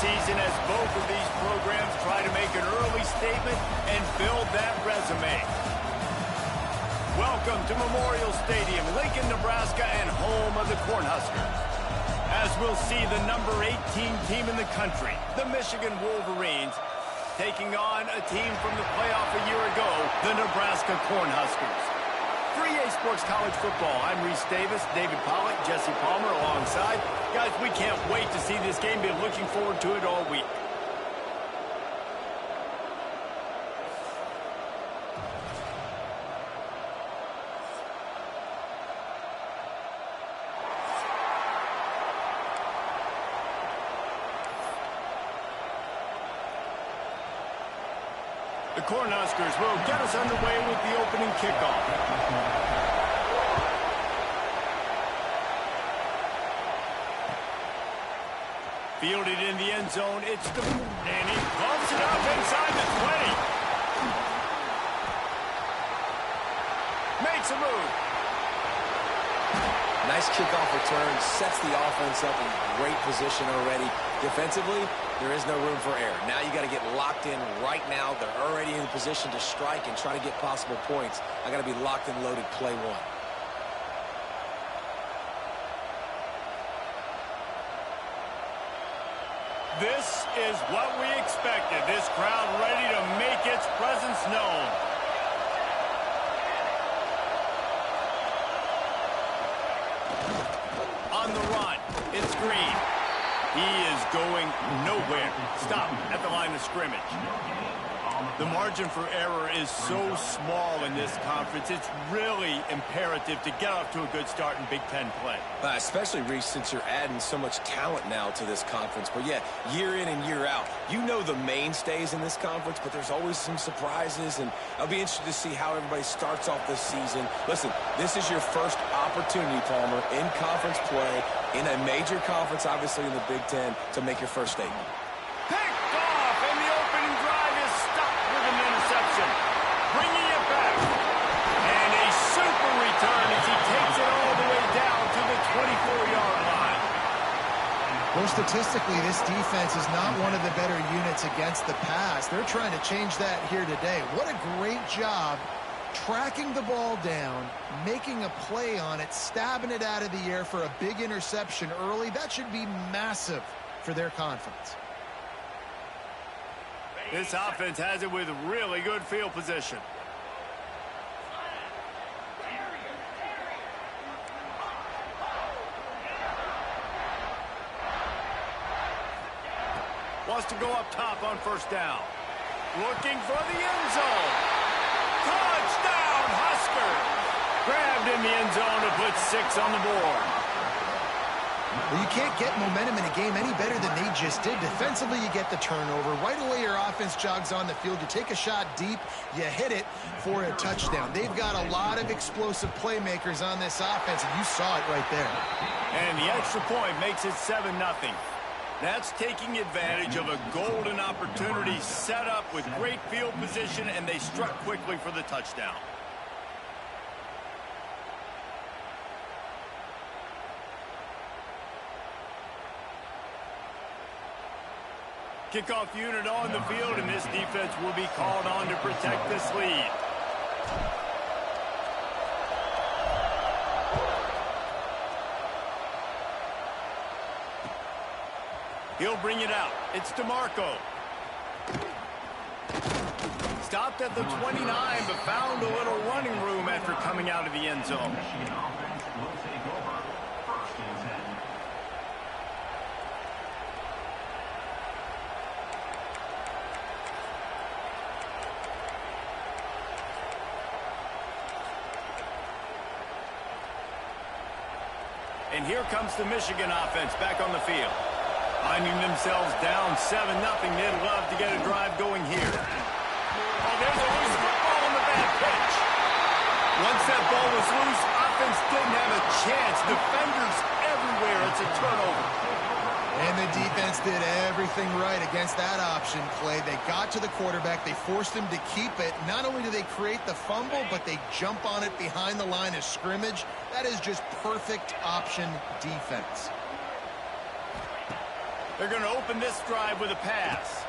season as both of these programs try to make an early statement and build that resume. Welcome to Memorial Stadium, Lincoln, Nebraska, and home of the Cornhuskers. As we'll see the number 18 team in the country, the Michigan Wolverines, taking on a team from the playoff a year ago, the Nebraska Cornhuskers. 3A Sports College Football. I'm Reese Davis, David Pollack, Jesse Palmer alongside. Guys, we can't wait to see this game. Been looking forward to it all week. The Cornhuskers will get us underway with the opening kickoff. Fielded in the end zone, and he bumps it up inside the 20. Makes a move. Nice kickoff return, sets the offense up in great position already. Defensively, there is no room for error. Now you got to get locked in right now. They're already in position to strike and try to get possible points. I got to be locked and loaded play one. This is what we expected. This crowd ready to make its presence known. On the run, it's Green. He is going nowhere. Stop at the line of scrimmage. The margin for error is so small in this conference. It's really imperative to get off to a good start in Big Ten play. Especially, Reese, since you're adding so much talent now to this conference. But, yeah, year in and year out, you know the mainstays in this conference, but there's always some surprises, and I'll be interested to see how everybody starts off this season. Listen, this is your first opportunity, Palmer, in conference play, in a major conference, obviously in the Big Ten, to make your first statement. Picked off, and the opening drive is stopped with an interception. Bringing it back. And a super return as he takes it all the way down to the 24-yard line. Well, statistically, this defense is not one of the better units against the pass. They're trying to change that here today. What a great job tracking the ball down, making a play on it, stabbing it out of the air for a big interception early. That should be massive for their confidence. This offense has it with really good field position. Wants to go up top on first down. Looking for the end zone. Touchdown, Huskers! Grabbed in the end zone to put 6 on the board. Well, you can't get momentum in a game any better than they just did. Defensively, you get the turnover. Right away, your offense jogs on the field. You take a shot deep, you hit it for a touchdown. They've got a lot of explosive playmakers on this offense, and you saw it right there. And the extra point makes it 7-0. That's taking advantage of a golden opportunity set up with great field position, and they struck quickly for the touchdown. Kickoff unit on the field, and this defense will be called on to protect this lead. He'll bring it out. It's DeMarco. Stopped at the 29, but found a little running room after coming out of the end zone. And here comes the Michigan offense back on the field. Finding themselves down 7-0, they'd love to get a drive going here. Oh, there's a loose football on the bad pitch. Once that ball was loose, offense didn't have a chance. Defenders everywhere. It's a turnover. And the defense did everything right against that option play. They got to the quarterback. They forced him to keep it. Not only do they create the fumble, but they jump on it behind the line of scrimmage. That is just perfect option defense. They're going to open this drive with a pass.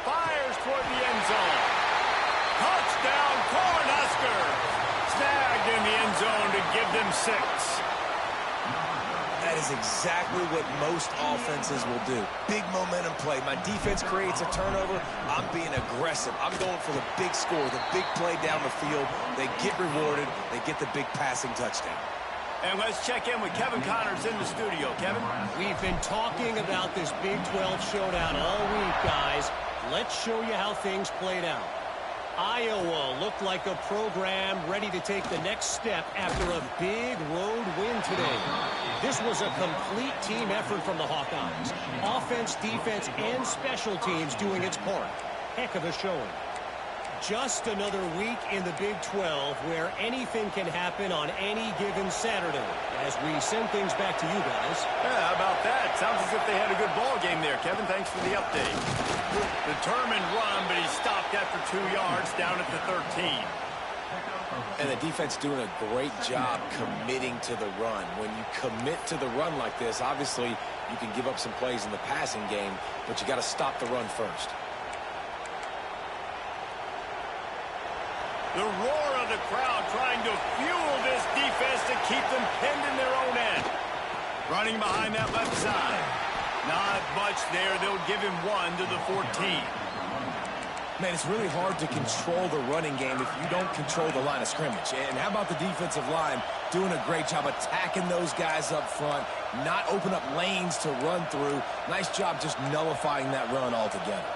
Fires toward the end zone. Touchdown, Cornhuskers! Snagged in the end zone to give them 6. That is exactly what most offenses will do. Big momentum play. My defense creates a turnover. I'm being aggressive. I'm going for the big score, the big play down the field. They get rewarded. They get the big passing touchdown. And let's check in with Kevin Connors in the studio. Kevin? We've been talking about this Big 12 showdown all week, guys. Let's show you how things played out. Iowa looked like a program ready to take the next step after a big road win today. This was a complete team effort from the Hawkeyes. Offense, defense, and special teams doing its part. Heck of a showing. Just another week in the Big 12 where anything can happen on any given Saturday. As we send things back to you guys. Yeah, how about that? Sounds as if they had a good ball game there, Kevin. Thanks for the update. Determined run, but he stopped after 2 yards down at the 13. And the defense doing a great job committing to the run. When you commit to the run like this, obviously you can give up some plays in the passing game, but you got to stop the run first. The roar of the crowd trying to fuel this defense to keep them pinned in their own end. Running behind that left side. Not much there. They'll give him 1 to the 14. Man, it's really hard to control the running game if you don't control the line of scrimmage. And how about the defensive line doing a great job attacking those guys up front, not open up lanes to run through. Nice job just nullifying that run altogether.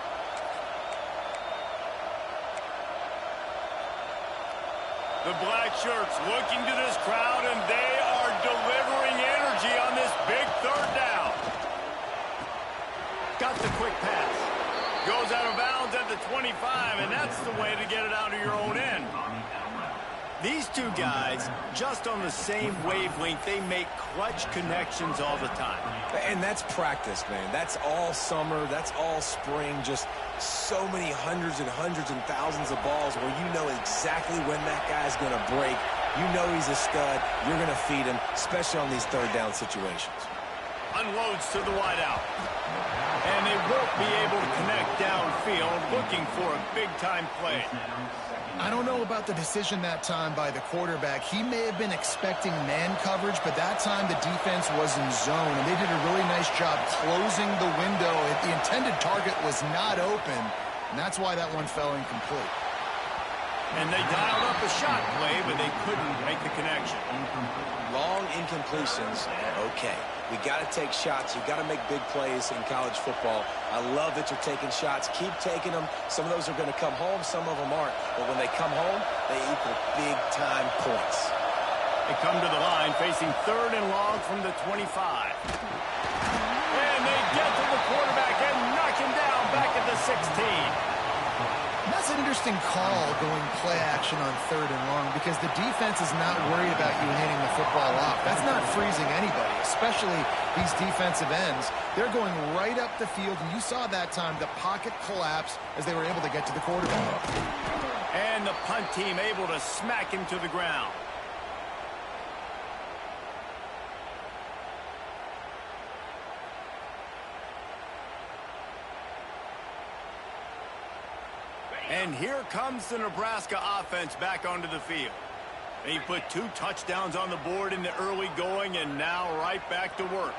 The black shirts looking to this crowd, and they are delivering energy on this big 3rd down. Got the quick pass. Goes out of bounds at the 25, and that's the way to get it out of your own end. These two guys, just on the same wavelength, they make clutch connections all the time. And that's practice, man. That's all summer. That's all spring. Just so many hundreds and thousands of balls where you know exactly when that guy's going to break. You know he's a stud. You're going to feed him, especially on these 3rd down situations. Unloads to the wideout. And they won't be able to connect downfield, looking for a big-time play. I don't know about the decision that time by the quarterback. He may have been expecting man coverage, but that time the defense was in zone, and they did a really nice job closing the window. The intended target was not open, and that's why that one fell incomplete. And they dialed up a shot play, but they couldn't make the connection. Long incompletions are okay. We got to take shots. You got to make big plays in college football. I love that you're taking shots. Keep taking them. Some of those are going to come home. Some of them aren't. But when they come home, they equal big-time points. They come to the line facing 3rd and long from the 25. And they get to the quarterback and knock him down back at the 16. That's an interesting call going play action on 3rd and long because the defense is not worried about you handing the football off. That's not freezing anybody, especially these defensive ends. They're going right up the field, and you saw that time the pocket collapse as they were able to get to the quarterback. And the punt team able to smack him to the ground. And here comes the Nebraska offense back onto the field. They put 2 touchdowns on the board in the early going, and now right back to work.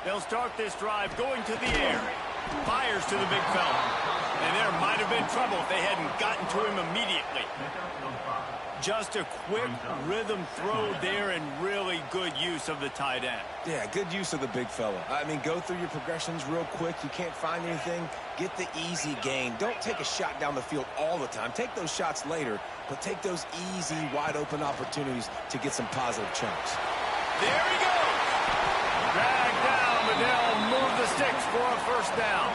They'll start this drive going to the air. Fires to the big fella. And there might have been trouble if they hadn't gotten to him immediately. Just a quick rhythm throw there and really good use of the tight end. Yeah, good use of the big fella. I mean, go through your progressions real quick. You can't find anything. Get the easy gain. Don't take a shot down the field all the time. Take those shots later, but take those easy, wide-open opportunities to get some positive chunks. There he goes. Dragged down, but they'll move the sticks for a 1st down.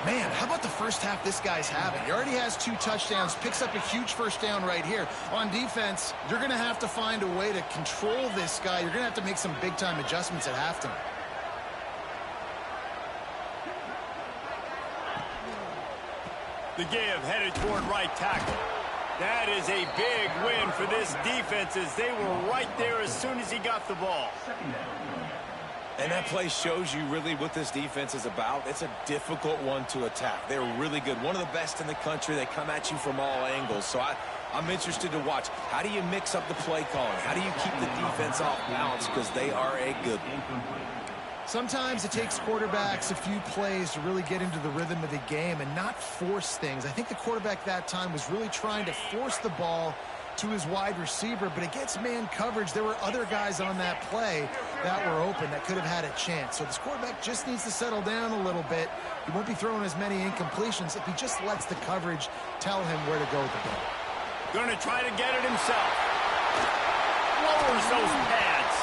Man, how about the first half this guy's having? He already has 2 touchdowns, picks up a huge 1st down right here. On defense, you're going to have to find a way to control this guy. You're going to have to make some big-time adjustments at halftime. The give headed toward right tackle. That is a big win for this defense as they were right there as soon as he got the ball. And that play shows you really what this defense is about. It's a difficult one to attack. They're really good. One of the best in the country. They come at you from all angles. So I'm interested to watch. How do you mix up the play calling? How do you keep the defense off balance? Because they are a good one. Sometimes it takes quarterbacks a few plays to really get into the rhythm of the game and not force things. I think the quarterback that time was really trying to force the ball to his wide receiver, but against man coverage, there were other guys on that play that were open that could have had a chance. So this quarterback just needs to settle down a little bit. He won't be throwing as many incompletions if he just lets the coverage tell him where to go with the ball. Going to try to get it himself. Lowers those pads.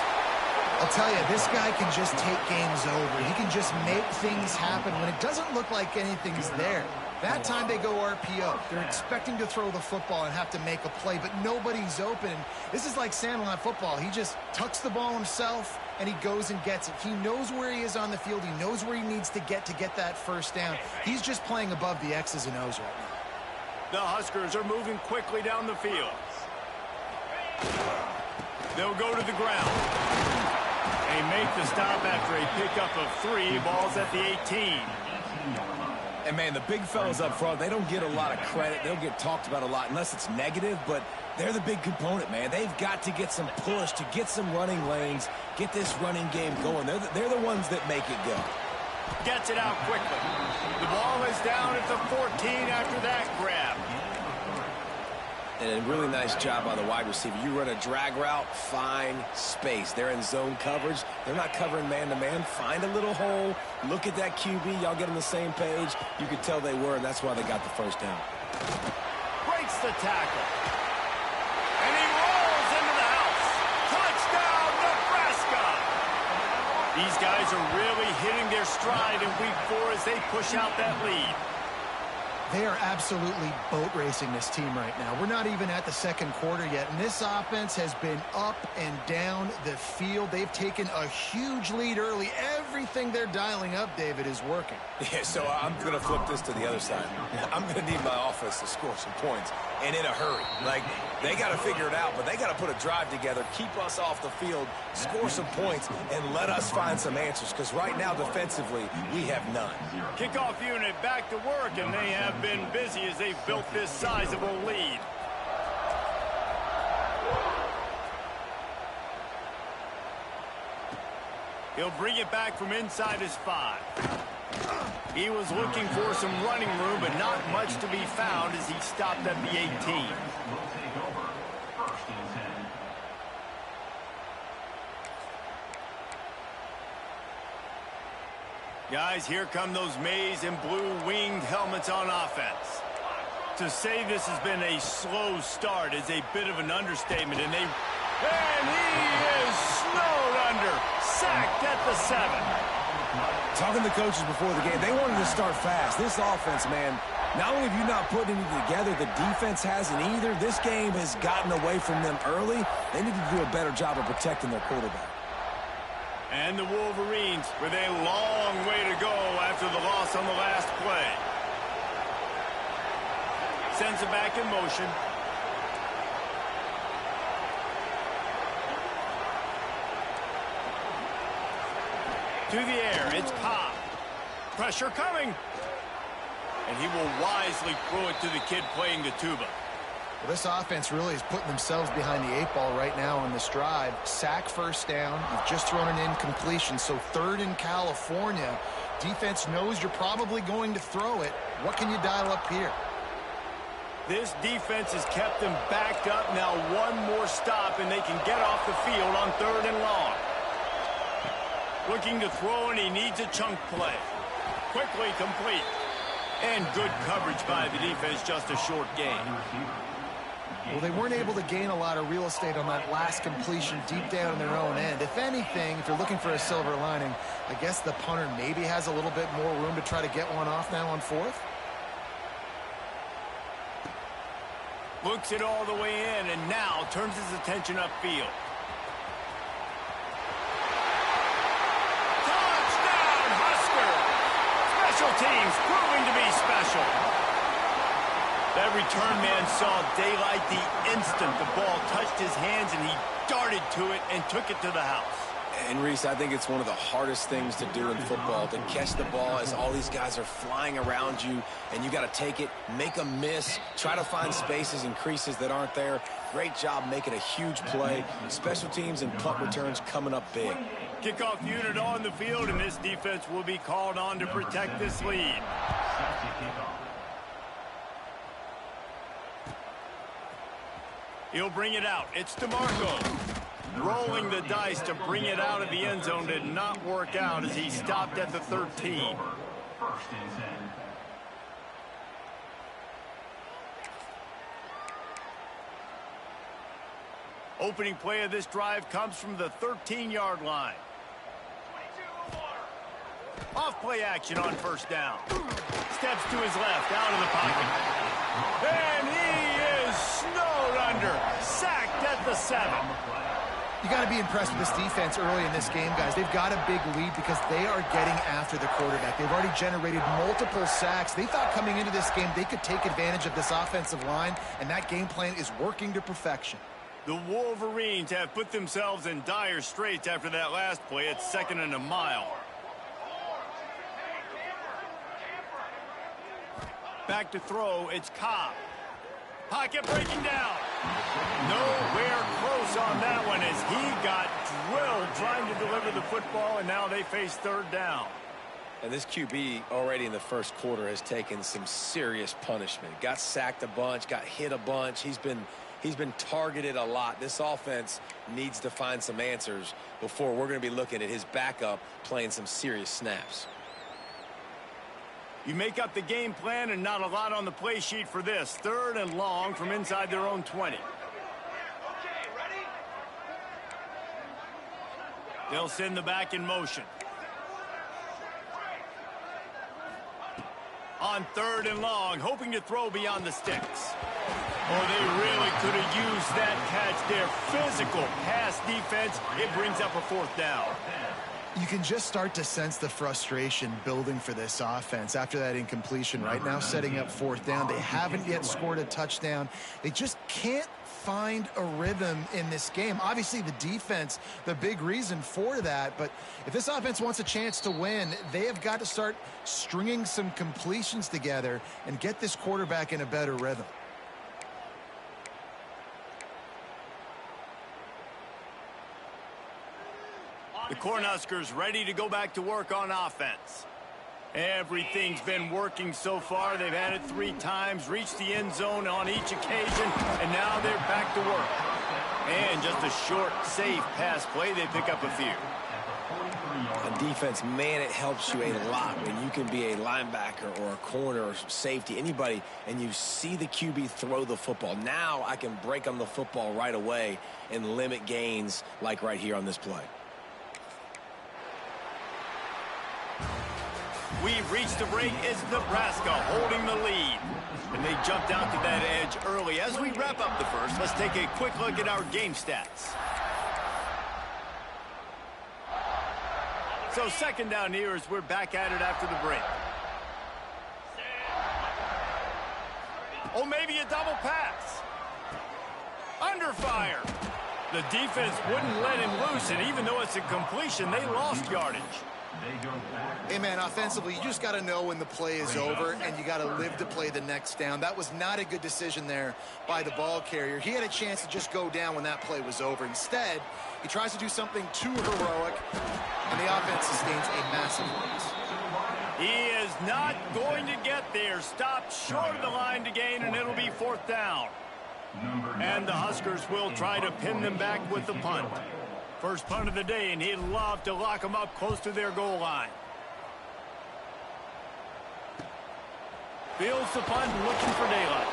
I'll tell you, this guy can just take games over. He can just make things happen when it doesn't look like anything's there. That time they go RPO. They're expecting to throw the football and have to make a play, but nobody's open. This is like Sandlot football. He just tucks the ball himself, and he goes and gets it. He knows where he is on the field. He knows where he needs to get that first down. He's just playing above the X's and O's right now. The Huskers are moving quickly down the field. They'll go to the ground. They make the stop after a pickup of 3. Ball's at the 18. And, man, the big fellas up front, they don't get a lot of credit. They'll get talked about a lot unless it's negative, but they're the big component, man. They've got to get some push, to get some running lanes, get this running game going. They're the ones that make it go. Gets it out quickly. The ball is down at the 14 after that grab. And a really nice job by the wide receiver. You run a drag route, find space. They're in zone coverage. They're not covering man-to-man. Find a little hole. Look at that QB. Y'all get on the same page. You could tell they were, and that's why they got the first down. Breaks the tackle. And he rolls into the house. Touchdown, Nebraska! These guys are really hitting their stride in week 4 as they push out that lead. They are absolutely boat racing this team right now. We're not even at the second quarter yet, and this offense has been up and down the field. They've taken a huge lead early. Everything they're dialing up, David, is working. Yeah, so I'm going to flip this to the other side. I'm going to need my offense to score some points, and in a hurry. Like, they got to figure it out, but they got to put a drive together, keep us off the field, score some points, and let us find some answers, because right now, defensively, we have none. Kickoff unit back to work, and they have been busy as they've built this sizable lead. He'll bring it back from inside his 5. He was looking for some running room, but not much to be found as he stopped at the 18. Guys, here come those maize and blue winged helmets on offense. To say this has been a slow start is a bit of an understatement, and he is snowed under, sacked at the 7. Talking to the coaches before the game, they wanted to start fast. This offense, man, not only have you not put anything together, the defense hasn't either. This game has gotten away from them early. They need to do a better job of protecting their quarterback. And the Wolverines with a long way to go after the loss on the last play. Sends it back in motion. To the air, it's Pop. Pressure coming. And he will wisely throw it to the kid playing the tuba. Well, this offense really is putting themselves behind the 8 ball right now on this drive. Sack first down. You've just thrown an incompletion, so 3rd in California. Defense knows you're probably going to throw it. What can you dial up here? This defense has kept them backed up. Now one more stop, and they can get off the field on 3rd and long. Looking to throw, and he needs a chunk play. Quickly complete. And good coverage by the defense, just a short gain. Well, they weren't able to gain a lot of real estate on that last completion deep down in their own end. If anything, if you're looking for a silver lining, I guess the punter maybe has a little bit more room to try to get one off now on 4th. Looks it all the way in, and now turns his attention upfield. Touchdown, Husker! Special teams proving to be special. That return man saw daylight the instant the ball touched his hands, and he darted to it and took it to the house. And, Reese, I think it's one of the hardest things to do in football, to catch the ball as all these guys are flying around you, and you got to take it, make a miss, try to find spaces and creases that aren't there. Great job making a huge play. Special teams and punt returns coming up big. Kickoff unit on the field, and this defense will be called on to protect this lead. He'll bring it out. It's DeMarco. Rolling the dice to bring it out of the end zone did not work out as he stopped at the 13. Opening play of this drive comes from the 13-yard line. Off play action on first down. Steps to his left, out of the pocket. And he is snowed under. Sacked at the 7. You got to be impressed with this defense early in this game, guys. They've got a big lead because they are getting after the quarterback. They've already generated multiple sacks. They thought coming into this game they could take advantage of this offensive line, and that game plan is working to perfection. The Wolverines have put themselves in dire straits after that last play. It's 2nd and a mile. Back to throw, it's Cobb. Pocket breaking down. Nowhere close on that one as he got drilled trying to deliver the football, and now they face 3rd down. And this QB already in the first quarter has taken some serious punishment. Got sacked a bunch, got hit a bunch. He's been targeted a lot. This offense needs to find some answers before we're going to be looking at his backup playing some serious snaps. You make up the game plan and not a lot on the play sheet for this. 3rd and long from inside their own 20. They'll send the back in motion. On 3rd and long, hoping to throw beyond the sticks. Oh, they really could have used that catch there. Physical pass defense. It brings up a 4th down. You can just start to sense the frustration building for this offense after that incompletion. Right now, setting up 4th down. They haven't yet scored a touchdown. They just can't find a rhythm in this game. Obviously, the defense, the big reason for that. But if this offense wants a chance to win, they have got to start stringing some completions together and get this quarterback in a better rhythm. The Cornhuskers ready to go back to work on offense. Everything's been working so far. They've had it 3 times, reached the end zone on each occasion, and now they're back to work. And just a short, safe pass play, they pick up a few. On defense, man, it helps you a lot when you can be a linebacker or a corner or safety, anybody, and you see the QB throw the football. Now I can break on the football right away and limit gains like right here on this play. We've reached the break. It's Nebraska holding the lead. And they jumped out to that edge early. As we wrap up the first, let's take a quick look at our game stats. So 2nd down here as we're back at it after the break. Oh, maybe a double pass. Under fire. The defense wouldn't let him loose, and even though it's a completion, they lost yardage. Hey, man, offensively, you just got to know when the play is over, and you got to live to play the next down. That was not a good decision there by the ball carrier. He had a chance to just go down when that play was over. Instead, he tries to do something too heroic, and the offense sustains a massive loss. He is not going to get there. Stopped short of the line to gain, and it'll be 4th down. And the Huskers will try to pin them back with the punt. First punt of the day, and he'd love to lock them up close to their goal line. Fields the punt, looking for daylight.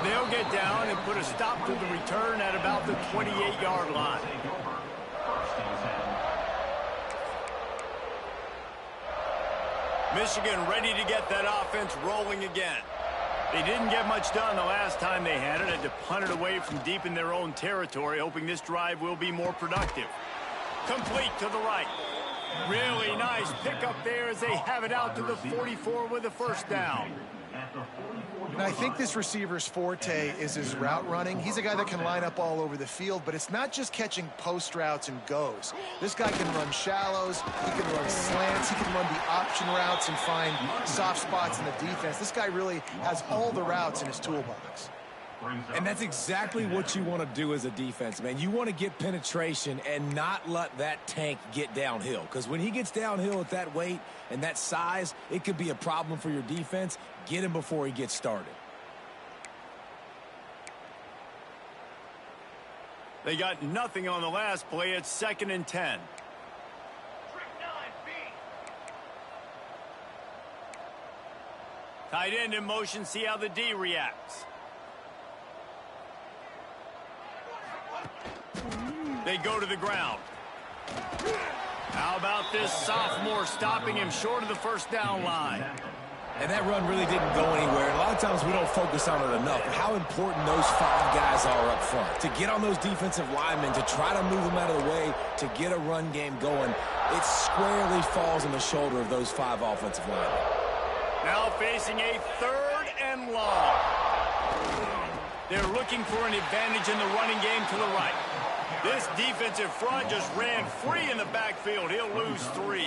They'll get down and put a stop to the return at about the 28-yard line. Michigan ready to get that offense rolling again. They didn't get much done the last time they had it. Had to punt it away from deep in their own territory, hoping this drive will be more productive. Complete to the right. Really nice pickup there as they have it out to the 44 with a first down. And I think this receiver's forte is his route running. He's a guy that can line up all over the field, but it's not just catching post routes and goes. This guy can run shallows, he can run slants, he can run the option routes and find soft spots in the defense. This guy really has all the routes in his toolbox. And that's exactly what you want to do as a defense, man. You want to get penetration and not let that tank get downhill. Because when he gets downhill at that weight and that size, it could be a problem for your defense. Get him before he gets started. They got nothing on the last play. It's 2nd and 10. Tight end in motion. See how the D reacts. They go to the ground. How about this sophomore stopping him short of the first down line? And that run really didn't go anywhere. And a lot of times we don't focus on it enough. But how important those 5 guys are up front. To get on those defensive linemen, to try to move them out of the way, to get a run game going, it squarely falls on the shoulder of those 5 offensive linemen. Now facing a 3rd and long. They're looking for an advantage in the running game to the right. This defensive front just ran free in the backfield. He'll lose 3.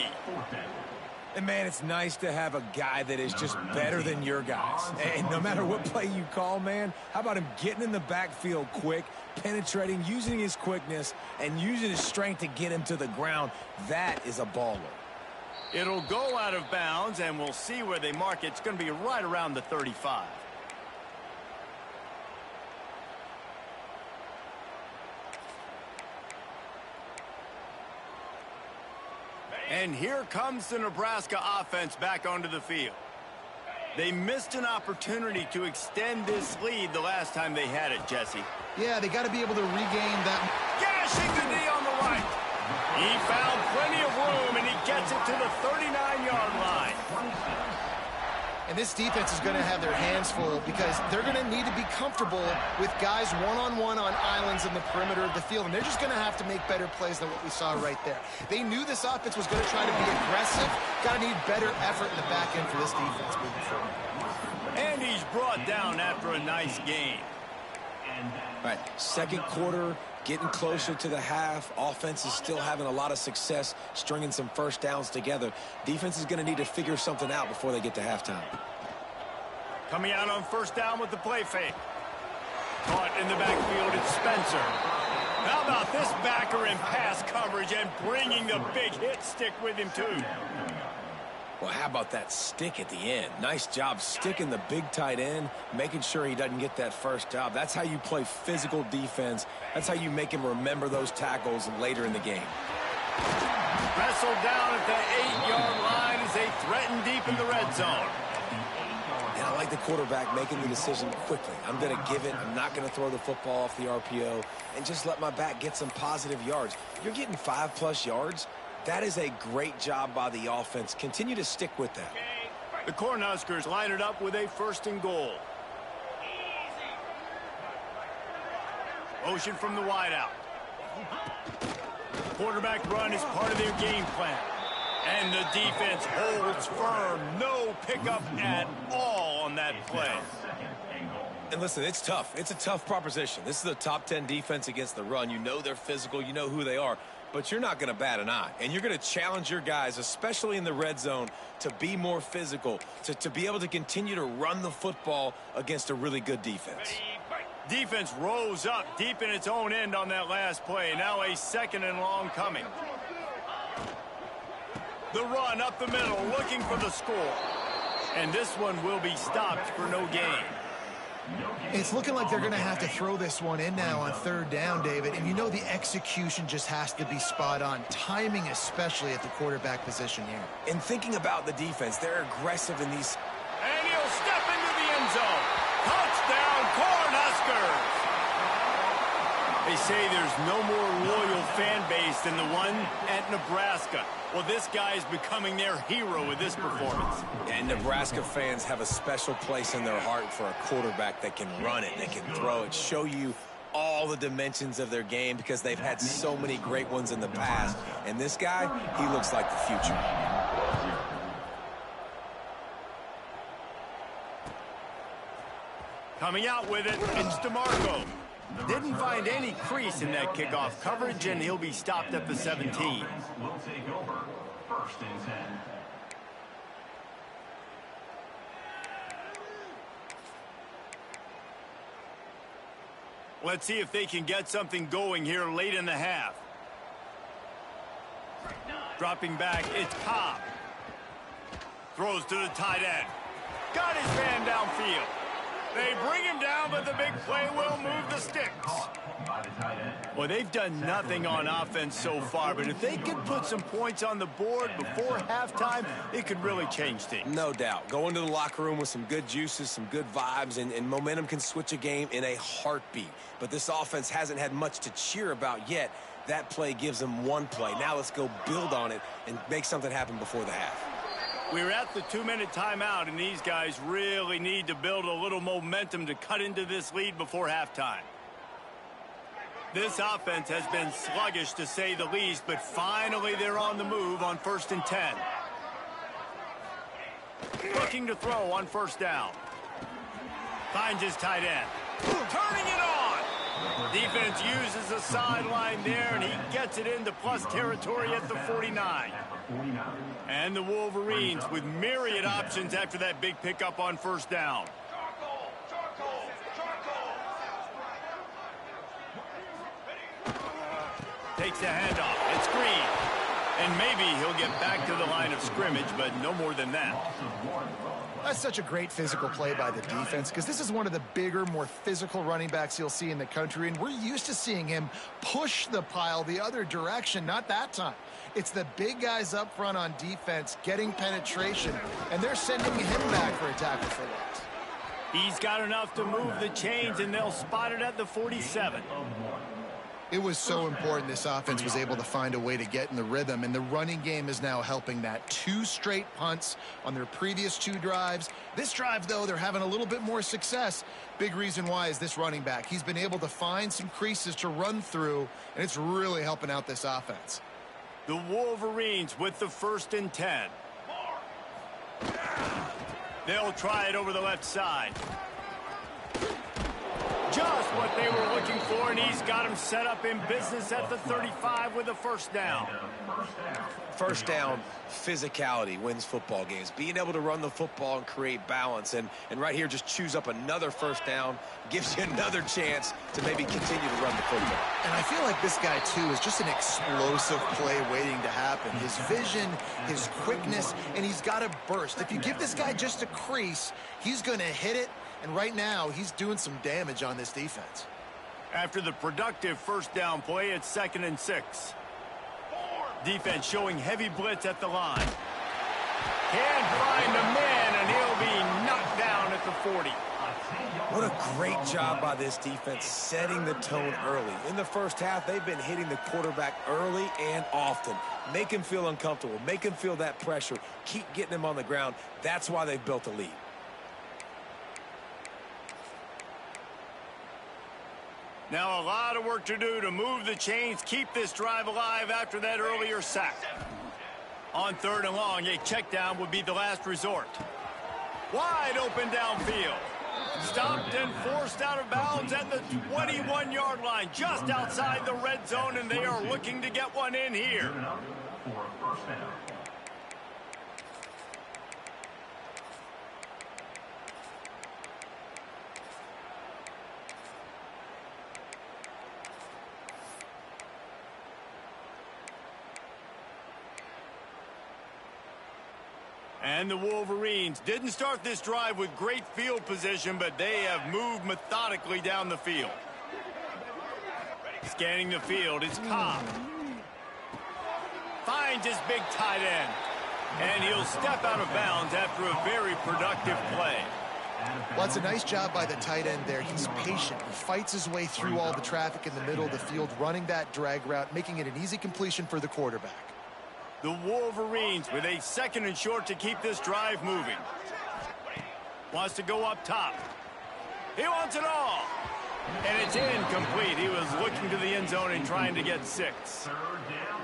And, man, it's nice to have a guy that is just better than your guys. And no matter what play you call, man, how about him getting in the backfield quick, penetrating, using his quickness, and using his strength to get him to the ground? That is a baller. It'll go out of bounds, and we'll see where they mark it. It's going to be right around the 35. And here comes the Nebraska offense back onto the field. They missed an opportunity to extend this lead the last time they had it, Jesse. Yeah, they got to be able to regain that. Gashing the D on the right. He found plenty of room, and he gets it to the 39-yard line. And this defense is going to have their hands full because they're going to need to be comfortable with guys one-on-one on islands in the perimeter of the field. And they're just going to have to make better plays than what we saw right there. They knew this offense was going to try to be aggressive. Got to need better effort in the back end for this defense moving forward. And he's brought down after a nice game. All right, second quarter, getting closer to the half. Offense is still having a lot of success stringing some first downs together. Defense is going to need to figure something out before they get to halftime. Coming out on first down with the play fake. Caught in the backfield, it's Spencer. How about this backer in pass coverage and bringing the big hit stick with him, too? Well, how about that stick at the end? Nice job sticking the big tight end, making sure he doesn't get that first job. That's how you play physical defense. That's how you make him remember those tackles later in the game. Wrestled down at the 8-yard line as they threaten deep in the red zone. And I like the quarterback making the decision quickly. I'm going to give it. I'm not going to throw the football off the RPO and just let my back get some positive yards. You're getting 5+ yards. That is a great job by the offense. Continue to stick with that. The Cornhuskers line it up with a 1st and goal. Motion from the wideout. Quarterback run is part of their game plan. And the defense holds firm. No pickup at all on that play. And listen, it's tough. It's a tough proposition. This is a top 10 defense against the run. You know they're physical. You know who they are. But you're not going to bat an eye. And you're going to challenge your guys, especially in the red zone, to be more physical, to be able to continue to run the football against a really good defense. Defense rose up deep in its own end on that last play. Now a 2nd and long coming. The run up the middle, looking for the score. And this one will be stopped for no gain. It's looking like they're going to have to throw this one in now on 3rd down, David. And you know the execution just has to be spot on. Timing especially at the quarterback position here. And thinking about the defense, they're aggressive in these. And he'll step into the end zone. Touchdown, Cornhuskers! They say there's no more loyal fan base than the one at Nebraska. Well, this guy is becoming their hero with this performance. And Nebraska fans have a special place in their heart for a quarterback that can run it, that can throw it, show you all the dimensions of their game because they've had so many great ones in the past. And this guy, he looks like the future. Coming out with it, it's DeMarco. Didn't find any crease in that kickoff coverage, and he'll be stopped at the 17. Will take over. First and 10. Let's see if they can get something going here late in the half. Dropping back, it's Cobb. Throws to the tight end. Got his man downfield. They bring him down, but the big play will move the sticks. Well, they've done nothing on offense so far, but if they could put some points on the board before halftime, it could really change things. No doubt. Go into the locker room with some good juices, some good vibes, and momentum can switch a game in a heartbeat. But this offense hasn't had much to cheer about yet. That play gives them one play. Now let's go build on it and make something happen before the half. We're at the 2-minute timeout, and these guys really need to build a little momentum to cut into this lead before halftime. This offense has been sluggish, to say the least, but finally they're on the move on 1st and 10. Looking to throw on 1st down. Finds his tight end. Turning it on! Defense uses the sideline there, and he gets it into plus territory at the 49. And the Wolverines with myriad options after that big pickup on 1st down. Takes the handoff. It's Green. And maybe he'll get back to the line of scrimmage, but no more than that. That's such a great physical play by the defense because this is one of the bigger, more physical running backs you'll see in the country, and we're used to seeing him push the pile the other direction. Not that time. It's the big guys up front on defense getting penetration, and they're sending him back for a tackle for loss. He's got enough to move the chains, and they'll spot it at the 47. It was so important this offense was able to find a way to get in the rhythm, and the running game is now helping that. 2 straight punts on their previous 2 drives. This drive, though, they're having a little bit more success. Big reason why is this running back. He's been able to find some creases to run through, and it's really helping out this offense. The Wolverines with the 1st and 10. They'll try it over the left side. Just what they were looking for, and he's got him set up in business at the 35 with a 1st down. 1st down, physicality wins football games. Being able to run the football and create balance. And right here, just choose up another 1st down, gives you another chance to maybe continue to run the football. And I feel like this guy, too, is just an explosive play waiting to happen. His vision, his quickness, and he's got a burst. If you give this guy just a crease, he's going to hit it. And right now, he's doing some damage on this defense. After the productive 1st down play, it's 2nd and 6. Defense showing heavy blitz at the line. Can't find the man, and he'll be knocked down at the 40. What a great job by this defense setting the tone early. In the 1st half, they've been hitting the quarterback early and often. Make him feel uncomfortable. Make him feel that pressure. Keep getting him on the ground. That's why they've built a lead. Now a lot of work to do to move the chains, keep this drive alive after that earlier sack. On 3rd and long, a check down would be the last resort. Wide open downfield. Stopped and forced out of bounds at the 21-yard line, just outside the red zone, and they are looking to get one in here. And the Wolverines didn't start this drive with great field position, but they have moved methodically down the field. Scanning the field, it's Cobb. Finds his big tight end. And he'll step out of bounds after a very productive play. Well, it's a nice job by the tight end there. He's patient. He fights his way through all the traffic in the middle of the field, running that drag route, making it an easy completion for the quarterback. The Wolverines with a 2nd and short to keep this drive moving. Wants to go up top. He wants it all. And it's incomplete. He was looking to the end zone and trying to get 6.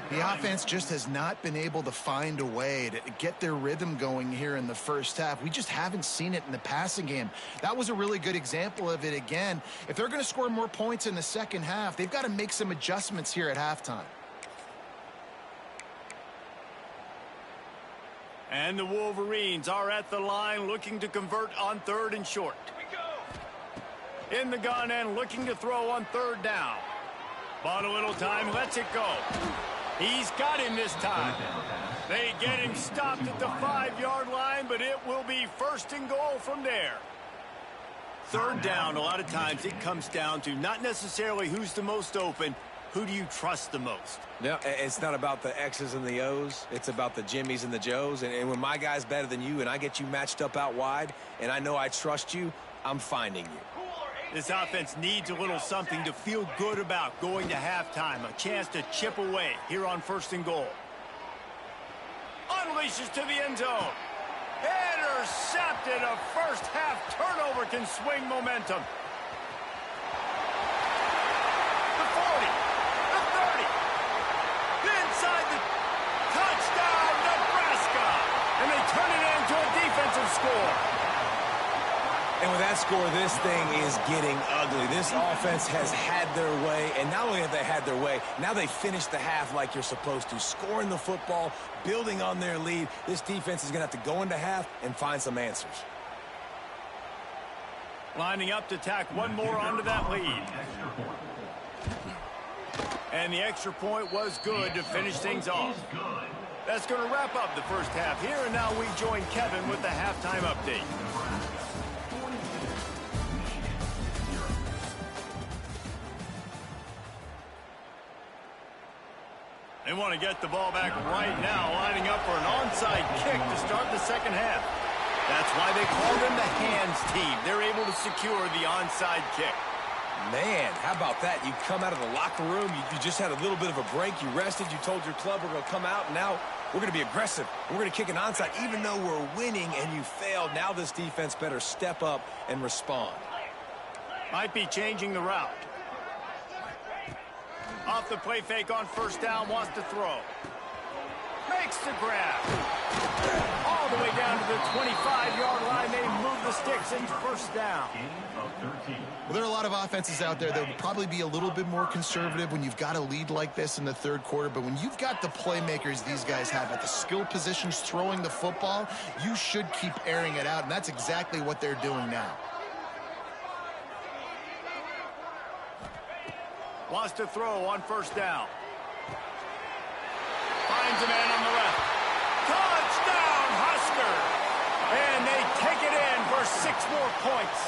The offense just has not been able to find a way to get their rhythm going here in the first half. We just haven't seen it in the passing game. That was a really good example of it again. If they're going to score more points in the second half, they've got to make some adjustments here at halftime. And the Wolverines are at the line looking to convert on 3rd and short. In the gun and looking to throw on 3rd down. Bought a little time, lets it go. He's got him this time. They get him stopped at the 5-yard line, but it will be 1st and goal from there. 3rd down, a lot of times it comes down to not necessarily who's the most open, who do you trust the most? No, it's not about the X's and the O's. It's about the Jimmys and the Joes. And when my guy's better than you and I get you matched up out wide and I know I trust you, I'm finding you. This offense needs a little something to feel good about going to halftime. A chance to chip away here on 1st and goal. Unleashes to the end zone. Intercepted. A first half turnover can swing momentum. The 40. The 30. Inside the touchdown, Nebraska. And they turn it into a defensive score. And with that score, this thing is getting ugly. This offense has had their way, and not only have they had their way, now they finish the half like you're supposed to, scoring the football, building on their lead. This defense is going to have to go into half and find some answers. Lining up to tack one more onto that lead. And the extra point was good to finish things off. That's going to wrap up the first half here, and now we join Kevin with the halftime update. They want to get the ball back right now, lining up for an onside kick to start the second half. That's why they call them the hands team. They're able to secure the onside kick. Man, how about that? You come out of the locker room, you just had a little bit of a break, you rested, you told your club we're going to come out, and now we're going to be aggressive. We're going to kick an onside. Even though we're winning and you failed, now this defense better step up and respond. Might be changing the route. Off the play fake on 1st down, wants to throw. Makes the grab. All the way down to the 25-yard line. They move the sticks into 1st down. Well, there are a lot of offenses out there that would probably be a little bit more conservative when you've got a lead like this in the 3rd quarter. But when you've got the playmakers these guys have at the skill positions throwing the football, you should keep airing it out. And that's exactly what they're doing now. Wants to throw on 1st down. Finds a man on the left. Touchdown, Husker! And they take it in for 6 more points.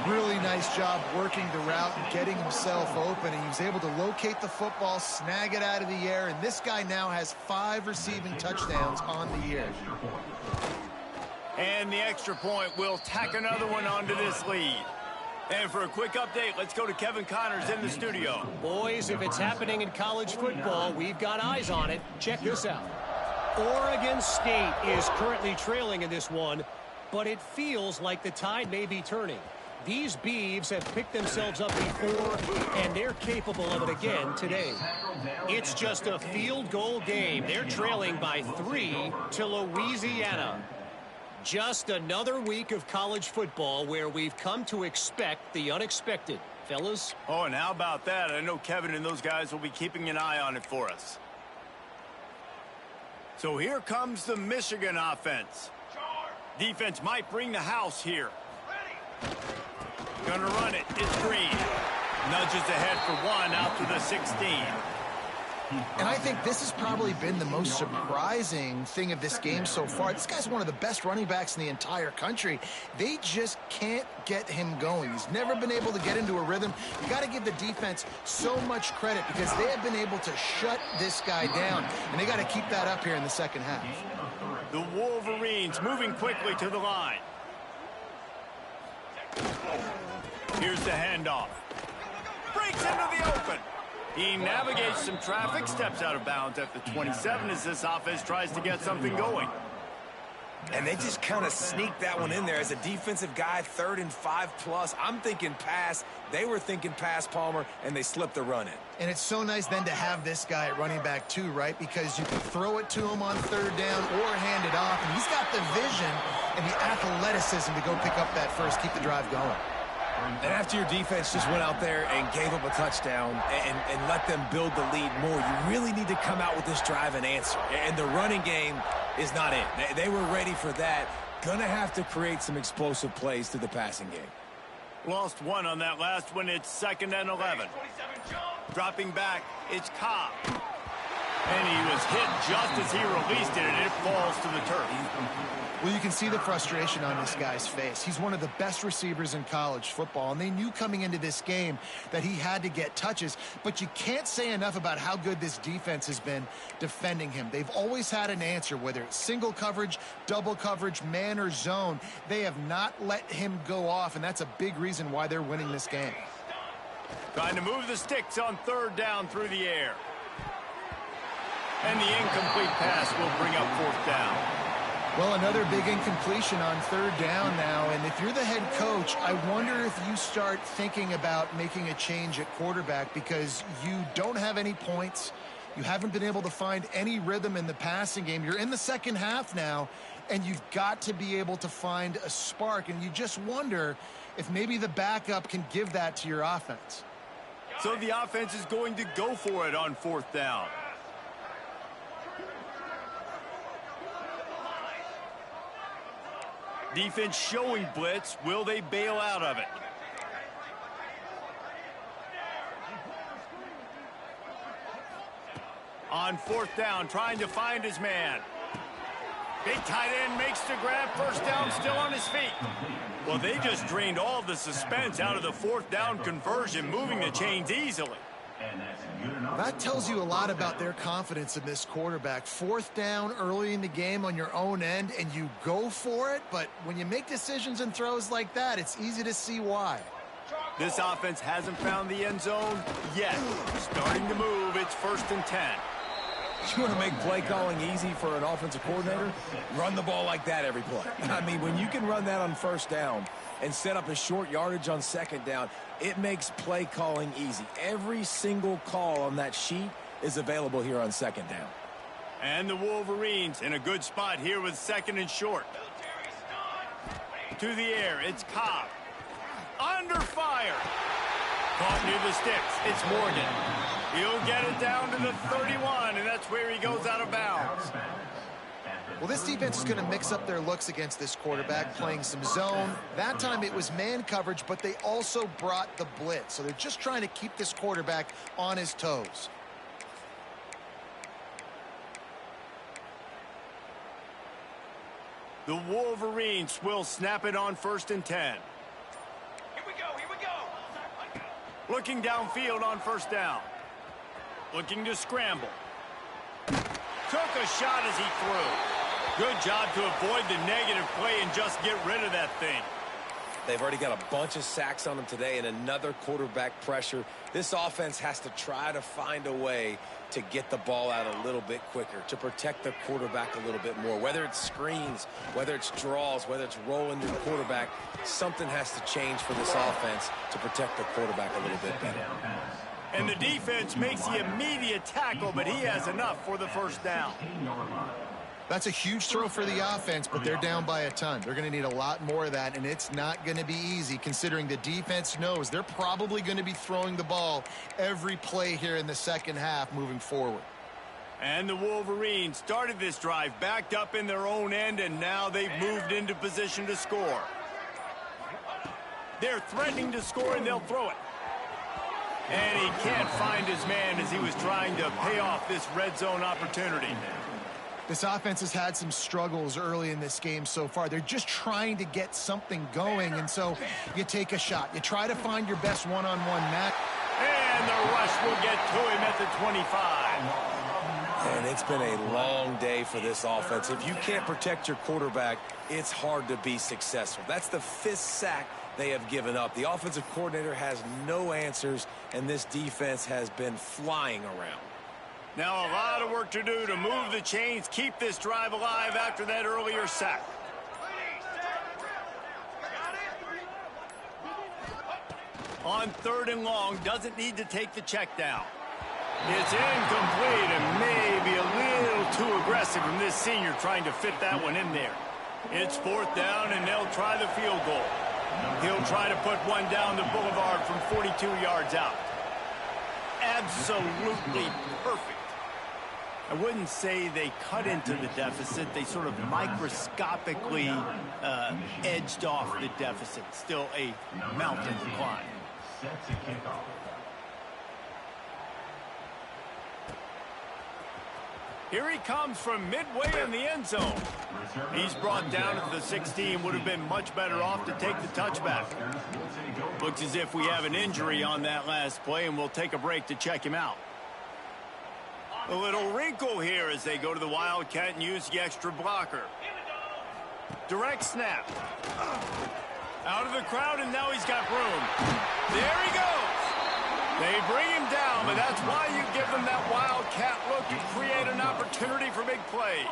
Really nice job working the route and getting himself open. And he was able to locate the football, snag it out of the air. And this guy now has 5 receiving touchdowns on the year. And the extra point will tack another one onto this lead. And for a quick update, let's go to Kevin Connors in the studio. Boys, if it's happening in college football, we've got eyes on it. Check this out. Oregon State is currently trailing in this one, but it feels like the tide may be turning. These Beavs have picked themselves up before, and they're capable of it again today. It's just a field goal game. They're trailing by 3 to Louisiana. Just another week of college football where we've come to expect the unexpected. Fellas? Oh, and how about that? I know Kevin and those guys will be keeping an eye on it for us. So here comes the Michigan offense. Defense might bring the house here. Gonna run it. It's Green. Nudges ahead for 1 out to the 16. And I think this has probably been the most surprising thing of this game so far. This guy's one of the best running backs in the entire country. They just can't get him going. He's never been able to get into a rhythm. You got to give the defense so much credit because they have been able to shut this guy down. And they got to keep that up here in the second half. The Wolverines moving quickly to the line. Here's the handoff. Breaks into the open. He navigates some traffic, steps out of bounds at the 27 as this offense tries to get something going. And they just kind of sneaked that one in there. As a defensive guy, 3rd and 5+. I'm thinking pass. They were thinking pass, Palmer, and they slipped the run in. And it's so nice then to have this guy at running back too, right? Because you can throw it to him on 3rd down or hand it off. And he's got the vision and the athleticism to go pick up that first, keep the drive going. And after your defense just went out there and gave up a touchdown and let them build the lead more, you really need to come out with this drive and answer. And the running game is not it. They were ready for that. Gonna have to create some explosive plays through the passing game. Lost one on that last one. It's 2nd and 11. Dropping back, it's Cobb. And he was hit just as he released it, and it falls to the turf. Well, you can see the frustration on this guy's face. He's one of the best receivers in college football, and they knew coming into this game that he had to get touches, but you can't say enough about how good this defense has been defending him. They've always had an answer, whether it's single coverage, double coverage, man or zone. They have not let him go off, and that's a big reason why they're winning this game. Trying to move the sticks on 3rd down through the air. And the incomplete pass will bring up 4th down. Well, another big incompletion on 3rd down now, and if you're the head coach, I wonder if you start thinking about making a change at quarterback because you don't have any points. You haven't been able to find any rhythm in the passing game. You're in the second half now, and you've got to be able to find a spark, and you just wonder if maybe the backup can give that to your offense. So the offense is going to go for it on 4th down. Defense showing blitz. Will they bail out of it? On 4th down, trying to find his man. Big tight end makes the grab. 1st down, still on his feet. Well, they just drained all the suspense out of the 4th down conversion, moving the chains easily. That tells you a lot about their confidence in this quarterback. 4th down early in the game on your own end, and you go for it. But when you make decisions and throws like that, it's easy to see why. This offense hasn't found the end zone yet. Starting to move. It's 1st and 10. You want to make play calling easy for an offensive coordinator? Run the ball like that every play. I mean, when you can run that on 1st down and set up a short yardage on 2nd down, it makes play calling easy. Every single call on that sheet is available here on 2nd down. And the Wolverines in a good spot here with 2nd and short. To the air, it's Cobb. Under fire. Caught near the sticks. It's Morgan. He'll get it down to the 31, and that's where he goes out of bounds. Well, this defense is going to mix up their looks against this quarterback, playing some zone. That time it was man coverage, but they also brought the blitz. So they're just trying to keep this quarterback on his toes. The Wolverines will snap it on 1st and 10. Here we go, here we go. Looking downfield on 1st down. Looking to scramble. Took a shot as he threw. Good job to avoid the negative play and just get rid of that thing. They've already got a bunch of sacks on them today and another quarterback pressure. This offense has to try to find a way to get the ball out a little bit quicker, to protect the quarterback a little bit more. Whether it's screens, whether it's draws, whether it's rolling your quarterback, something has to change for this offense to protect the quarterback a little bit better. And the defense makes the immediate tackle, but he has enough for the 1st down. That's a huge throw for the offense, but they're down by a ton. They're going to need a lot more of that, and it's not going to be easy considering the defense knows they're probably going to be throwing the ball every play here in the second half moving forward. And the Wolverines started this drive backed up in their own end, and now they've moved into position to score. They're threatening to score, and they'll throw it. And he can't find his man as he was trying to pay off this red zone opportunity. This offense has had some struggles early in this game so far. They're just trying to get something going, and so you take a shot. You try to find your best one-on-one match. And the rush will get to him at the 25. And it's been a long day for this offense. If you can't protect your quarterback, it's hard to be successful. That's the 5th sack they have given up. The offensive coordinator has no answers, and this defense has been flying around. Now a lot of work to do to move the chains, keep this drive alive after that earlier sack. On 3rd and long, doesn't need to take the check down. It's incomplete and maybe a little too aggressive from this senior trying to fit that one in there. It's 4th down and they'll try the field goal. He'll try to put one down the boulevard from 42 yards out. Absolutely perfect. I wouldn't say they cut into the deficit. They sort of microscopically edged off the deficit. Still a mountain to climb. Set to kick off. Here he comes from midway in the end zone. He's brought down at the 16. Would have been much better off to take the touchback. Looks as if we have an injury on that last play, and we'll take a break to check him out. A little wrinkle here as they go to the Wildcat and use the extra blocker. Direct snap. Out of the crowd, and now he's got room. There he goes. They bring him down, but that's why you give them that Wildcat look to create an opportunity for big plays.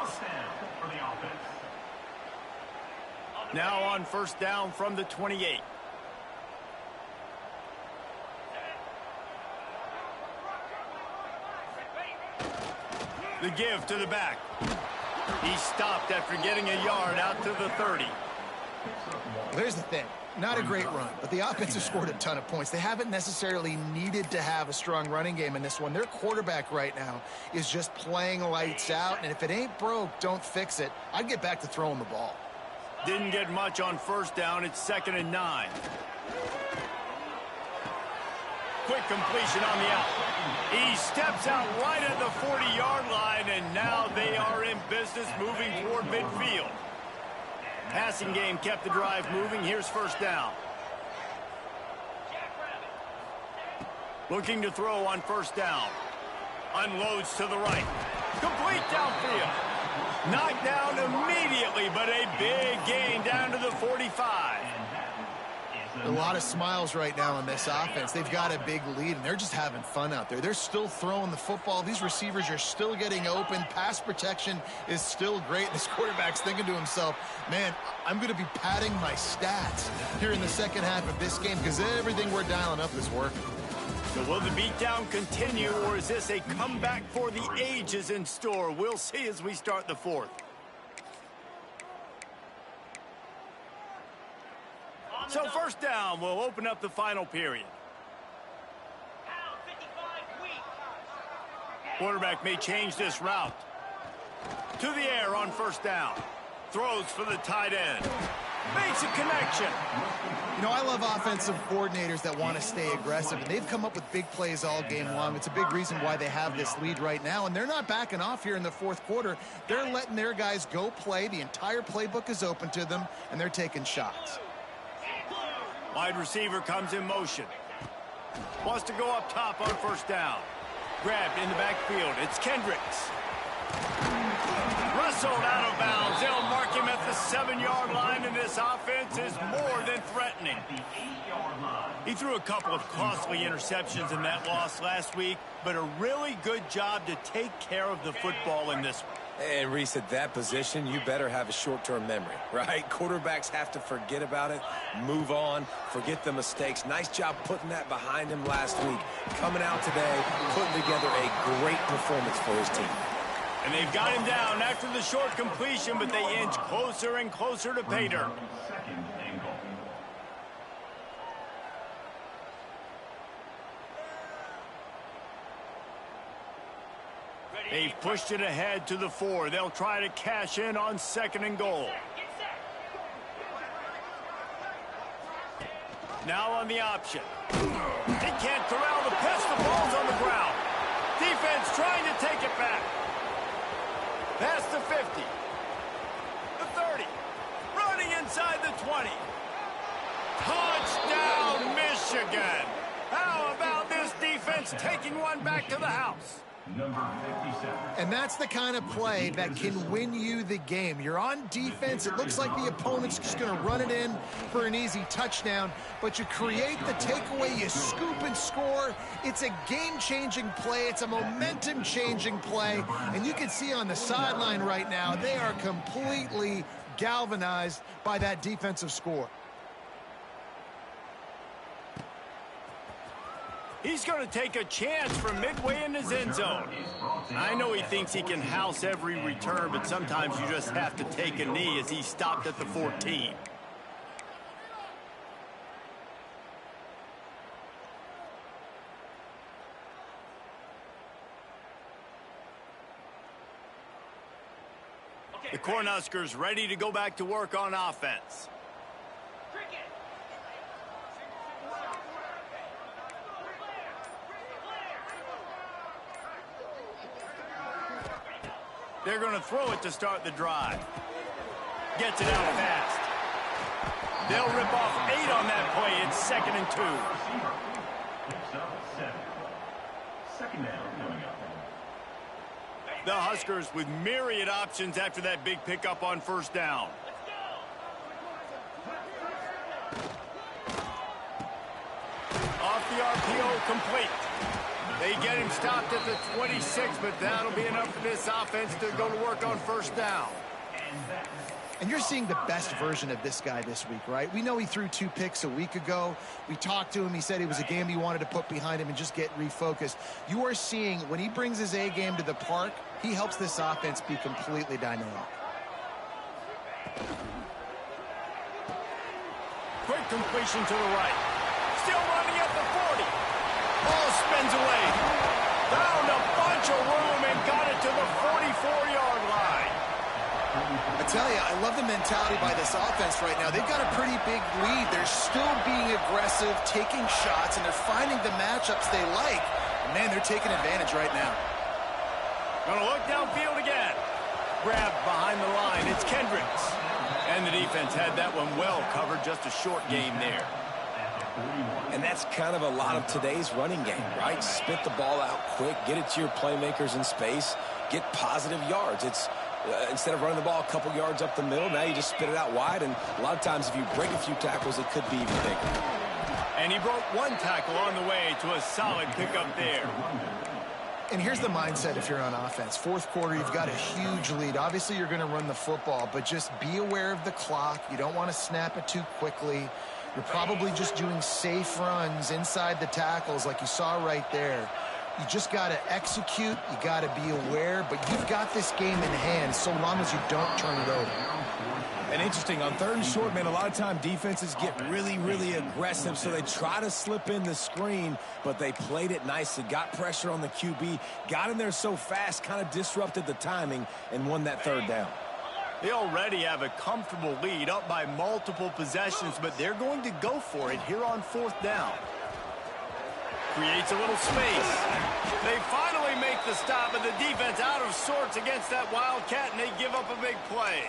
Now on 1st down from the 28. The give to the back. He stopped after getting a yard out to the 30. There's the thing. Not a great run, but the offense has scored a ton of points. They haven't necessarily needed to have a strong running game in this one. Their quarterback right now is just playing lights out, and if it ain't broke, don't fix it. I'd get back to throwing the ball. Didn't get much on 1st down. It's 2nd and 9. Quick completion on the out. He steps out right at the 40-yard line, and now they are in business moving toward midfield. Passing game kept the drive moving. Here's 1st down. Looking to throw on 1st down. Unloads to the right. Complete downfield. Knocked down immediately, but a big gain down to the 45. A lot of smiles right now on this offense. They've got a big lead, and they're just having fun out there. They're still throwing the football. These receivers are still getting open. Pass protection is still great. This quarterback's thinking to himself, man, I'm going to be padding my stats here in the second half of this game because everything we're dialing up is working. So will the beatdown continue, or is this a comeback for the ages in store? We'll see as we start the 4th. So 1st down will open up the final period. Quarterback may change this route. To the air on 1st down. Throws for the tight end. Makes a connection. You know, I love offensive coordinators that want to stay aggressive, and they've come up with big plays all game long. It's a big reason why they have this lead right now, and they're not backing off here in the 4th quarter. They're letting their guys go play. The entire playbook is open to them, and they're taking shots. Wide receiver comes in motion. Wants to go up top on 1st down. Grabbed in the backfield. It's Kendricks. Wrestled out of bounds. They'll mark him at the 7-yard line, and this offense is more than threatening. He threw a couple of costly interceptions in that loss last week, but a really good job to take care of the football in this one. And Reese, at that position, you better have a short-term memory, right? Quarterbacks have to forget about it, move on, forget the mistakes. Nice job putting that behind him last week. Coming out today, putting together a great performance for his team. And they've got him down after the short completion, but they inch closer and closer to pay dirt. They've pushed it ahead to the 4. They'll try to cash in on 2nd and goal. Now on the option. They can't corral the pitch. The ball's on the ground. Defense trying to take it back. Past the 50. The 30. Running inside the 20. Touchdown, Michigan. How about this defense taking one back to the house? Number 57. And that's the kind of play that can win you the game. You're on defense. It looks like the opponent's just going to run it in for an easy touchdown, but you create the takeaway, you scoop and score. It's a game-changing play. It's a momentum-changing play. And you can see on the sideline right now, they are completely galvanized by that defensive score. He's going to take a chance from midway in his end zone. I know he thinks he can house every return, but sometimes you just have to take a knee as he stopped at the 14. The Cornhuskers ready to go back to work on offense. They're going to throw it to start the drive. Gets it out fast. They'll rip off 8 on that play. It's 2nd and 2. Picks up 7. Second down coming up. The Huskers with myriad options after that big pickup on first down. Off the RPO, complete. They get him stopped at the 26, but that'll be enough for this offense to go to work on first down. And you're seeing the best version of this guy this week, right? We know he threw 2 picks a week ago. We talked to him. He said it was a game he wanted to put behind him and just get refocused. You are seeing when he brings his A game to the park, he helps this offense be completely dynamic. Quick completion to the right. Still running at the 40. Ball spins away. Found a bunch of room and got it to the 44-yard line. I tell you, I love the mentality by this offense right now. They've got a pretty big lead. They're still being aggressive, taking shots, and they're finding the matchups they like. And man, they're taking advantage right now. Gonna look downfield again. Grabbed behind the line. It's Kendricks. And the defense had that one well covered. Just a short game there. And that's kind of a lot of today's running game, right? Spit the ball out quick, get it to your playmakers in space, get positive yards. It's instead of running the ball a couple yards up the middle, now you just spit it out wide, and a lot of times if you break a few tackles, it could be even bigger. And he broke 1 tackle on the way to a solid pickup there. And here's the mindset if you're on offense. 4th quarter, you've got a huge lead. Obviously, you're going to run the football, but just be aware of the clock. You don't want to snap it too quickly. You're probably just doing safe runs inside the tackles like you saw right there. You just got to execute. You got to be aware, but you've got this game in hand so long as you don't turn it over. And interesting, on 3rd and short, man, a lot of time defenses get really, really aggressive, so they try to slip in the screen, but they played it nicely, got pressure on the QB, got in there so fast, kind of disrupted the timing, and won that 3rd down. They already have a comfortable lead up by multiple possessions, but they're going to go for it here on 4th down. Creates a little space. They finally make the stop, and the defense out of sorts against that Wildcat, and they give up a big play.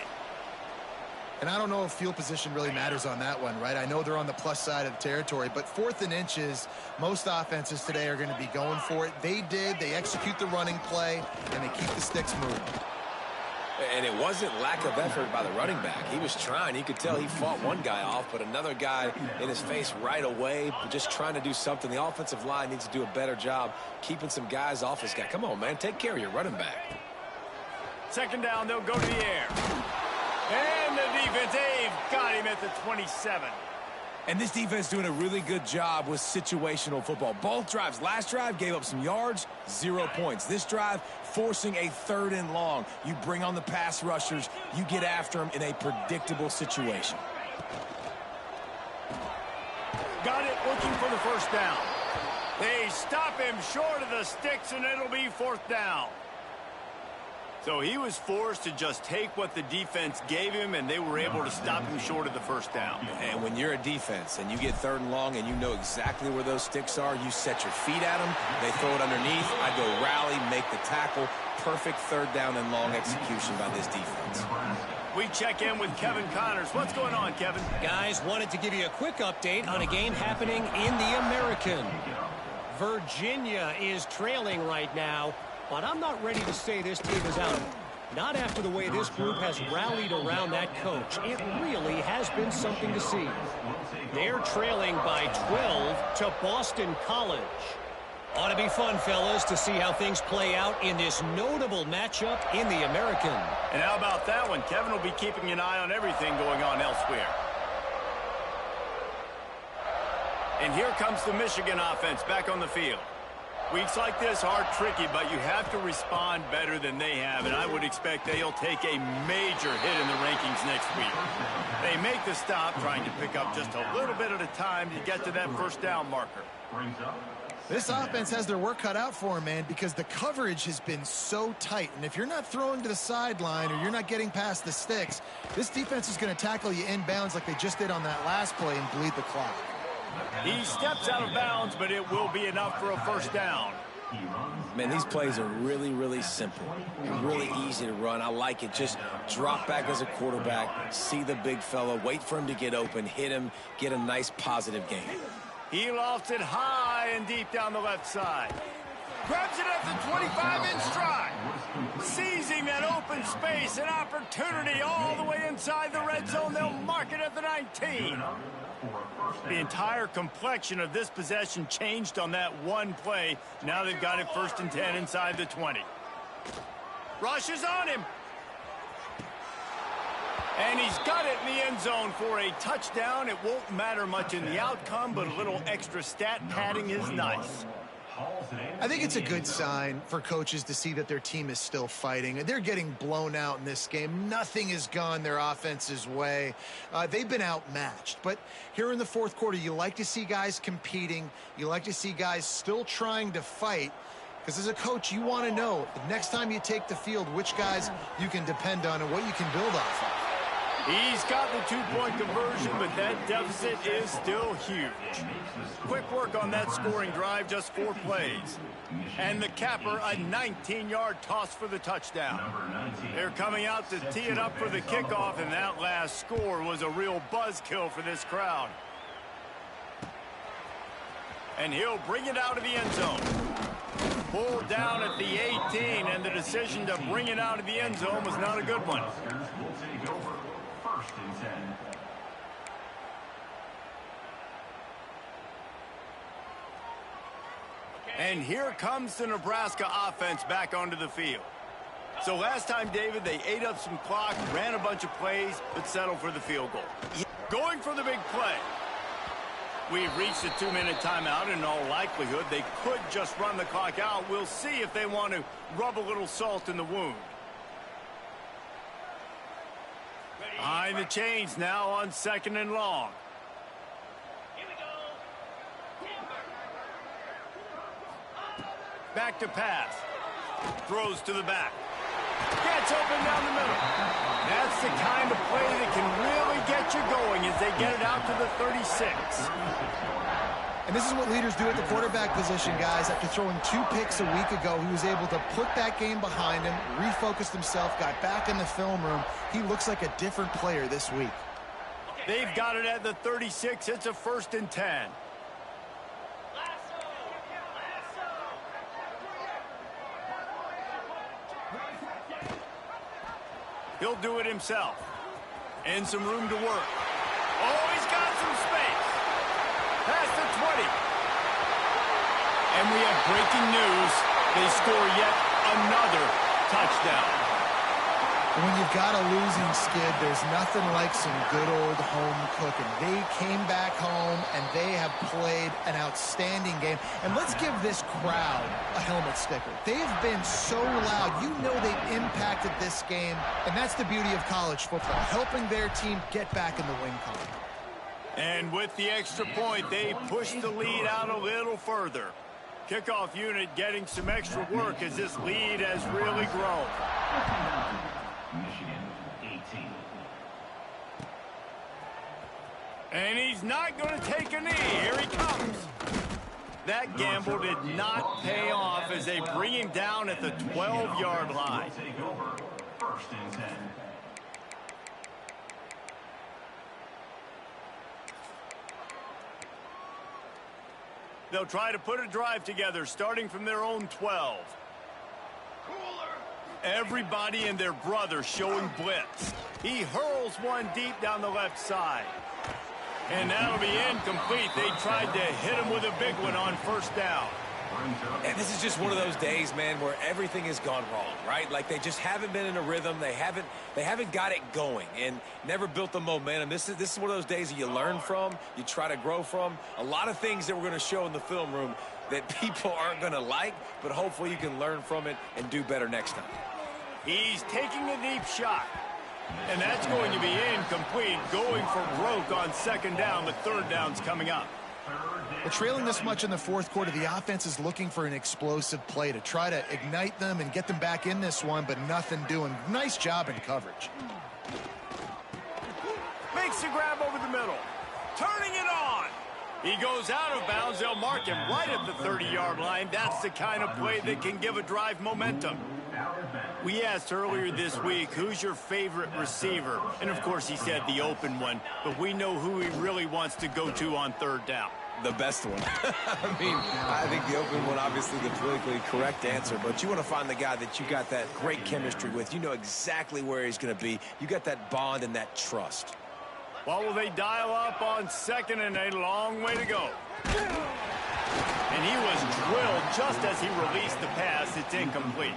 And I don't know if field position really matters on that one, right? I know they're on the plus side of the territory, but 4th and inches, most offenses today are going to be going for it. They did. They execute the running play, and they keep the sticks moving. And it wasn't lack of effort by the running back. He was trying. You could tell he fought one guy off, but another guy in his face right away, just trying to do something. The offensive line needs to do a better job keeping some guys off his guy. Come on, man. Take care of your running back. 2nd down, they'll go to the air. And the defense, they've got him at the 27. And this defense doing a really good job with situational football. Both drives. Last drive gave up some yards, 0 points. This drive forcing a 3rd and long. You bring on the pass rushers. You get after them in a predictable situation. Got it, looking for the first down. They stop him short of the sticks, and it'll be 4th down. So he was forced to just take what the defense gave him, and they were able to stop him short of the first down. And when you're a defense and you get 3rd and long and you know exactly where those sticks are, you set your feet at them, they throw it underneath, I go rally, make the tackle. Perfect 3rd down and long execution by this defense. We check in with Kevin Connors. What's going on, Kevin? Guys, wanted to give you a quick update on a game happening in the American. Virginia is trailing right now But I'm not ready to say this team is out. Not after the way this group has rallied around that coach. It really has been something to see. They're trailing by 12 to Boston College. Ought to be fun, fellas, to see how things play out in this notable matchup in the American. And how about that one? Kevin will be keeping an eye on everything going on elsewhere. And here comes the Michigan offense back on the field. Weeks like this are tricky, but you have to respond better than they have, and I would expect they'll take a major hit in the rankings next week. They make the stop, trying to pick up just a little bit at a time to get to that first down marker. This offense has their work cut out for them, man, because the coverage has been so tight. And if you're not throwing to the sideline or you're not getting past the sticks, this defense is going to tackle you inbounds like they just did on that last play and bleed the clock. He steps out of bounds, but it will be enough for a first down. Man, these plays are really, really simple and really easy to run. I like it. Just drop back as a quarterback, see the big fella, wait for him to get open, hit him, get a nice positive gain. He lofts it high and deep down the left side. Grabs it at the 25 in stride. Seizing that open space, an opportunity all the way inside the red zone. They'll mark it at the 19. The entire complexion of this possession changed on that one play. Now they've got it 1st and 10 inside the 20. Rushes on him. And he's got it in the end zone for a touchdown. It won't matter much in the outcome, but a little extra stat padding is nice. I think it's a good sign for coaches to see that their team is still fighting. They're getting blown out in this game. Nothing has gone their offense's way. They've been outmatched. But here in the fourth quarter, you like to see guys competing. You like to see guys still trying to fight. Because as a coach, you want to know the next time you take the field which guys you can depend on and what you can build off of. He's got the 2-point conversion, but that deficit is still huge. Quick work on that scoring drive, just 4 plays. And the capper, a 19-yard toss for the touchdown. They're coming out to tee it up for the kickoff, and that last score was a real buzzkill for this crowd. And he'll bring it out of the end zone. Pulled down at the 18, and the decision to bring it out of the end zone was not a good one. And here comes the Nebraska offense back onto the field. So last time, David, they ate up some clock, ran a bunch of plays, but settled for the field goal. Going for the big play. We've reached a 2-minute timeout. In all likelihood, they could just run the clock out. We'll see if they want to rub a little salt in the wound. Behind the chains now on 2nd and long. Back to pass. Throws to the back. Gets open down the middle. That's the kind of play that can really get you going as they get it out to the 36. And this is what leaders do at the quarterback position, guys. After throwing 2 picks a week ago, he was able to put that game behind him, refocused himself, got back in the film room. He looks like a different player this week. They've got it at the 36. It's a 1st and 10. He'll do it himself. And some room to work. Oh, he's got some space. Past the 20. And we have breaking news. They score yet another touchdown. When you've got a losing skid, there's nothing like some good old home cooking. They came back home, and they have played an outstanding game. And let's give this crowd a helmet sticker. They've been so loud. You know they've impacted this game, and that's the beauty of college football, helping their team get back in the win column. And with the extra point, they push the lead out a little further. Kickoff unit getting some extra work as this lead has really grown. Michigan, 18. And he's not going to take a knee. Here he comes. That gamble did not pay off as they bring him down at the 12-yard line. Take over. 1st and 10. They'll try to put a drive together starting from their own 12. Everybody and their brother showing blitz. He hurls one deep down the left side. And that'll be incomplete. They tried to hit him with a big one on first down. And this is just one of those days, man, where everything has gone wrong, right? Like they just haven't been in a rhythm. They haven't got it going and never built the momentum. This is one of those days that you learn from, you try to grow from. A lot of things that we're going to show in the film room that people aren't going to like, but hopefully you can learn from it and do better next time. He's taking a deep shot. And that's going to be incomplete, going for broke on second down, but third down's coming up. Well, trailing this much in the fourth quarter, the offense is looking for an explosive play to try to ignite them and get them back in this one, but nothing doing. Nice job in coverage. Makes the grab over the middle. Turning it on. He goes out of bounds. They'll mark him right at the 30-yard line. That's the kind of play that can give a drive momentum. We asked earlier this week, who's your favorite receiver? And, of course, he said the open one. But we know who he really wants to go to on third down. The best one. I think the open one, obviously the politically correct answer, but you want to find the guy that you got that great chemistry with. You know exactly where he's going to be. You got that bond and that trust. Well, will they dial up on second and a long way to go? And he was drilled just as he released the pass. It's incomplete.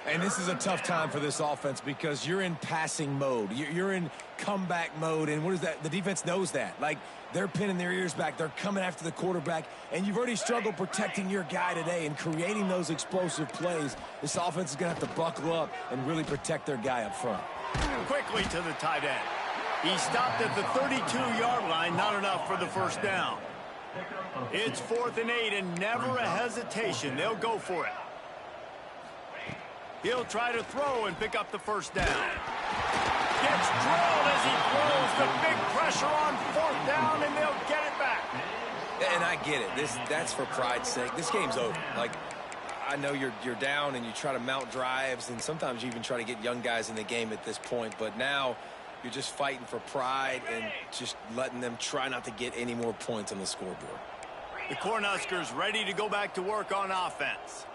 And this is a tough time for this offense because you're in passing mode. You're in comeback mode, and what is that? The defense knows that. Like, they're pinning their ears back. They're coming after the quarterback, and you've already struggled protecting your guy today and creating those explosive plays. This offense is going to have to buckle up and really protect their guy up front. Quickly to the tight end. He stopped at the 32-yard line, not enough for the first down. It's 4th and 8, and never a hesitation. They'll go for it. He'll try to throw and pick up the first down. Gets drilled as he throws. The big pressure on 4th down, and they'll get it back. And I get it. That's for pride's sake. This game's over. Like, I know you're down and you try to mount drives, and sometimes you even try to get young guys in the game at this point. But now you're just fighting for pride and just letting them try not to get any more points on the scoreboard. The Cornhuskers ready to go back to work on offense.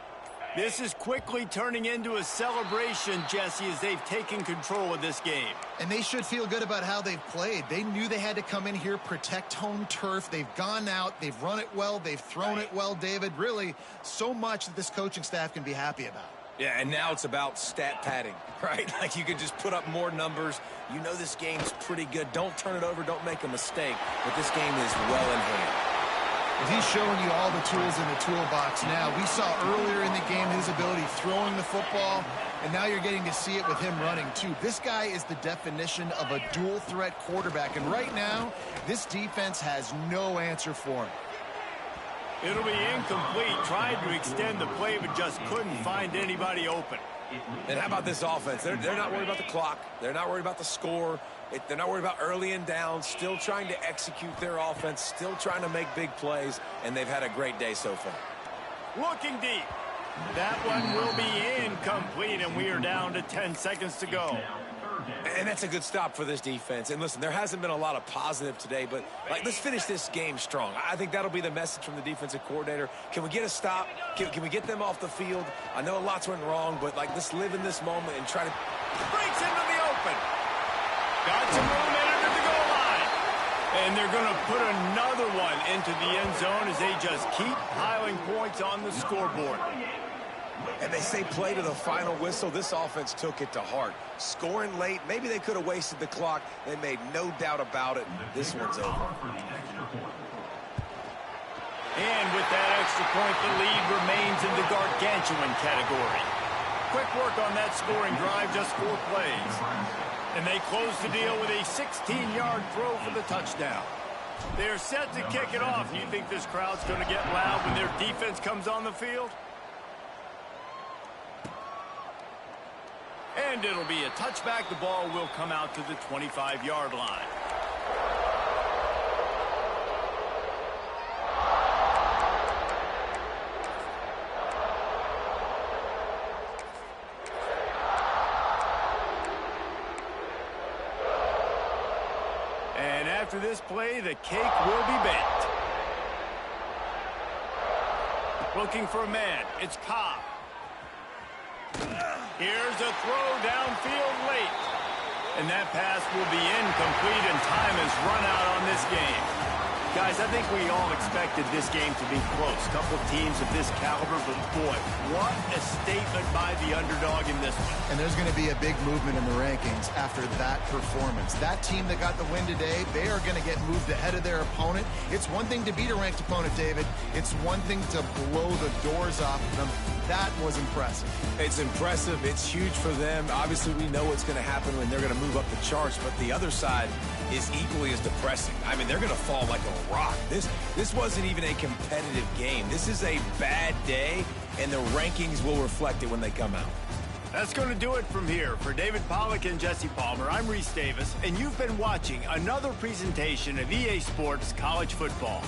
This is quickly turning into a celebration, Jesse, as they've taken control of this game. And they should feel good about how they've played. They knew they had to come in here, protect home turf. They've gone out, they've run it well, they've thrown it well, David. Really, so much that this coaching staff can be happy about. Yeah, and now it's about stat padding, right? Like, you can just put up more numbers. You know this game's pretty good. Don't turn it over. Don't make a mistake. But this game is well in hand. And he's showing you all the tools in the toolbox now. We saw earlier in the game his ability throwing the football, and now you're getting to see it with him running, too. This guy is the definition of a dual-threat quarterback, and right now, this defense has no answer for him. It'll be incomplete. Tried to extend the play, but just couldn't find anybody open. And how about this offense? They're not worried about the clock. They're not worried about the score. They're not worried about early and down. Still trying to execute their offense. Still trying to make big plays. And they've had a great day so far. Looking deep. That one will be incomplete, and we are down to 10 seconds to go. And that's a good stop for this defense. And listen, there hasn't been a lot of positive today, but let's finish this game strong. I think that'll be the message from the defensive coordinator. Can we get a stop? Can we get them off the field? I know lots went wrong, but let's live in this moment and try to... Breaks into the open. Got some room in under the goal line. And they're going to put another one into the end zone as they just keep piling points on the scoreboard. And they say play to the final whistle. This offense took it to heart. Scoring late, maybe they could have wasted the clock. They made no doubt about it. This one's over. And with that extra point, the lead remains in the gargantuan category. Quick work on that scoring drive, just 4 plays. And they close the deal with a 16-yard throw for the touchdown. They're set to kick it off. Do you think this crowd's going to get loud when their defense comes on the field? And it'll be a touchback. The ball will come out to the 25-yard line. And after this play, the cake will be baked. Looking for a man. It's Cobb. Here's a throw downfield late. And that pass will be incomplete, and time has run out on this game. Guys, I think we all expected this game to be close. Couple teams of this caliber, but boy, what a statement by the underdog in this one. And there's going to be a big movement in the rankings after that performance. That team that got the win today, they are going to get moved ahead of their opponent. It's one thing to beat a ranked opponent, David. It's one thing to blow the doors off of them. That was impressive. It's impressive. It's huge for them. Obviously, we know what's going to happen when they're going to move up the charts, but the other side is equally as depressing. I mean, they're going to fall like a rock. This wasn't even a competitive game. This is a bad day, and the rankings will reflect it when they come out. That's going to do it from here. For David Pollack and Jesse Palmer, I'm Reese Davis, and you've been watching another presentation of EA Sports College Football.